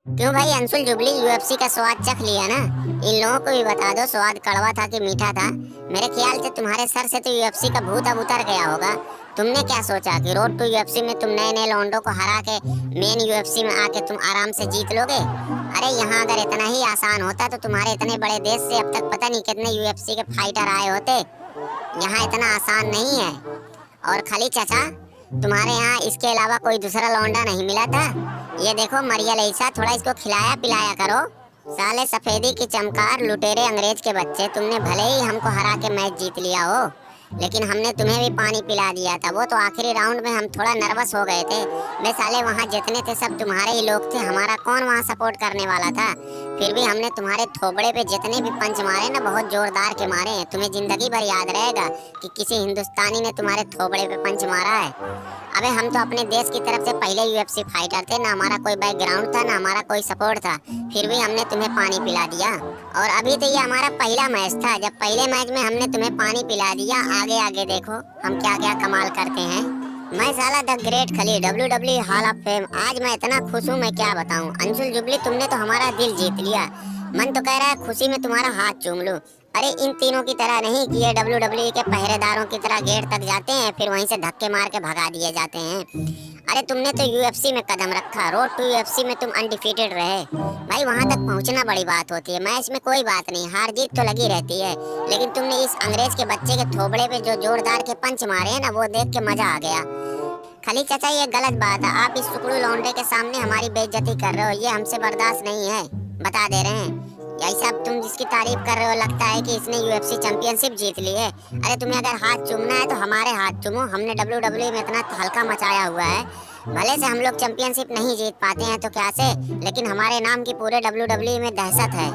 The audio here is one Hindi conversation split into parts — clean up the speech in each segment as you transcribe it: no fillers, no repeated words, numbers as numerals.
क्यों भाई अंशुल जुबली, यूएफसी का स्वाद चख लिया ना? इन लोगों को भी बता दो स्वाद कड़वा था कि मीठा था। मेरे ख्याल से तुम्हारे सर से तो यूएफसी का भूत अब उतर गया होगा। तुमने क्या सोचा कि रोड टू यूएफसी में तुम नए नए लौंडों को हरा के मेन यूएफसी में आके तुम आराम से जीत लोगे? अरे यहाँ अगर इतना ही आसान होता तो तुम्हारे इतने बड़े देश से अब तक पता नहीं कितने यूएफसी के फाइटर आए होते। यहाँ इतना आसान नहीं है। और खाली चाचा, तुम्हारे यहाँ इसके अलावा कोई दूसरा लौंडा नहीं मिला था? ये देखो मरिया लईसा, थोड़ा इसको खिलाया पिलाया करो। साले सफेदी की चमकार लुटेरे अंग्रेज के बच्चे, तुमने भले ही हमको हरा के मैच जीत लिया हो, लेकिन हमने तुम्हें भी पानी पिला दिया था। वो तो आखिरी राउंड में हम थोड़ा नर्वस हो गए थे। मैं साले वहाँ जितने थे सब तुम्हारे ही लोग थे, हमारा कौन वहाँ सपोर्ट करने वाला था? फिर भी हमने तुम्हारे थोबड़े पे जितने भी पंच मारे ना, बहुत जोरदार के मारे हैं। तुम्हें जिंदगी भर याद रहेगा कि किसी हिंदुस्तानी ने तुम्हारे थोबड़े पे पंच मारा है। अबे हम तो अपने देश की तरफ से पहले यूएफसी फाइटर थे ना, हमारा कोई बैकग्राउंड था ना हमारा कोई सपोर्ट था, फिर भी हमने तुम्हें पानी पिला दिया। और अभी तो ये हमारा पहला मैच था, जब पहले मैच में हमने तुम्हें पानी पिला दिया। आगे आगे देखो हम क्या क्या कमाल करते हैं। मैं साला द ग्रेट खली, WWE हॉल ऑफ फेम। आज मैं इतना खुश हूँ, मैं क्या बताऊँ। अंशुल जुबली, तुमने तो हमारा दिल जीत लिया। मन तो कह रहा है खुशी में तुम्हारा हाथ चूम लूं। अरे इन तीनों की तरह नहीं कि ये WWE के पहरेदारों की तरह गेट तक जाते हैं फिर वहीं से धक्के मार के भगा दिए जाते हैं। अरे तुमने तो यूएफसी में कदम रखा, रोड टू यूएफसी में तुम अनडिफीटेड रहे। भाई वहां तक पहुंचना बड़ी बात होती है। मैच में कोई बात नहीं, हार जीत तो लगी रहती है, लेकिन तुमने इस अंग्रेज के बच्चे के थोबड़े पे जो जोरदार के पंच मारे हैं ना, वो देख के मजा आ गया। खली चाचा, ये गलत बात है। आप इस टुकड़ू लौंडे के सामने हमारी बेइज्जती कर रहे हो, ये हमसे बर्दाश्त नहीं है, बता दे रहे हैं। ऐसा तुम जिसकी तारीफ कर रहे हो लगता है कि इसने यूएफसी चैंपियनशिप जीत ली है। अरे तुम्हें अगर हाथ चूमना है तो हमारे हाथ चूमो, हमने WWE में इतना हल्का मचाया हुआ है। भले से हम लोग चैंपियनशिप नहीं जीत पाते हैं तो क्या से, लेकिन हमारे नाम की पूरे WWE में दहशत है।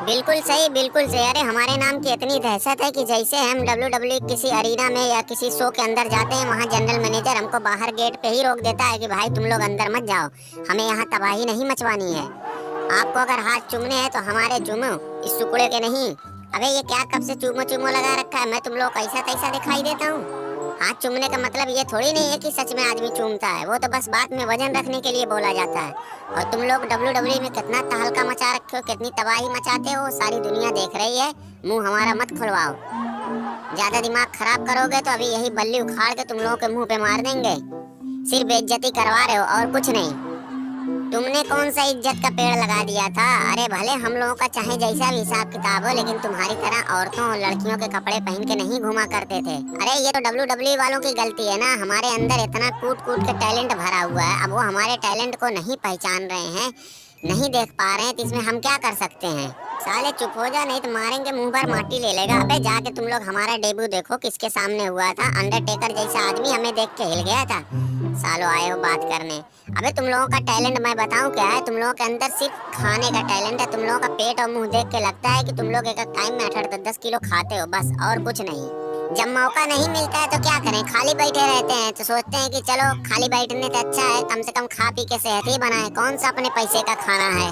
बिल्कुल सही, बिल्कुल सही। अरे हमारे नाम की इतनी दहशत है कि जैसे हम WWE किसी अरीना में या किसी शो के अंदर जाते हैं, वहाँ जनरल मैनेजर हमको बाहर गेट पे ही रोक देता है कि भाई तुम लोग अंदर मत जाओ, हमें यहाँ तबाही नहीं मचवानी है। आपको अगर हाथ चूमने हैं तो हमारे चूमो, इस टुकड़े के नहीं। अबे ये क्या कब से चूमो चूमो लगा रखा है? मैं तुम लोग कैसा तैसा दिखाई देता हूँ? हाथ चूमने का मतलब ये थोड़ी नहीं है कि सच में आदमी चूमता है, वो तो बस बात में वजन रखने के लिए बोला जाता है। और तुम लोग WWE में कितना तहलका मचा रखे हो, कितनी तबाही मचाते हो, सारी दुनिया देख रही है। मुंह हमारा मत खुलवाओ, ज्यादा दिमाग खराब करोगे तो अभी यही बल्ली उखाड़ के तुम लोगों के मुंह पे मार देंगे। सिर्फ बेइज्जती करवा रहे हो और कुछ नहीं। तुमने कौन सा इज्जत का पेड़ लगा दिया था? अरे भले हम लोगों का चाहे जैसा भी हिसाब किताब हो, लेकिन तुम्हारी तरह औरतों और लड़कियों के कपड़े पहन के नहीं घुमा करते थे। अरे ये तो WWE वालों की गलती है ना, हमारे अंदर इतना कूट कूट के टैलेंट भरा हुआ है, अब वो हमारे टैलेंट को नहीं पहचान रहे हैं, नहीं देख पा रहे हैं, तो इसमें हम क्या कर सकते हैं? साले चुप हो जा, नहीं तो मारेंगे मुंह भर माटी ले लेगा। अबे जाके तुम लोग हमारा डेब्यू देखो किसके सामने हुआ था। अंडरटेकर जैसा आदमी हमें देख के हिल गया था। सालों आए हो बात करने। अबे तुम लोगों का टैलेंट मैं बताऊं क्या है? तुम लोगों के अंदर सिर्फ खाने का टैलेंट है। तुम लोगों का पेट और मुंह देख के लगता है कि तुम लोग एक टाइम में 8-10 किलो खाते हो, बस और कुछ नहीं। जब मौका नहीं मिलता है तो क्या करें, खाली बैठे रहते हैं, तो सोचते हैं कि चलो खाली बैठने से अच्छा है कम से कम खा पी के सेहत ही बनाए, कौन सा अपने पैसे का खाना है।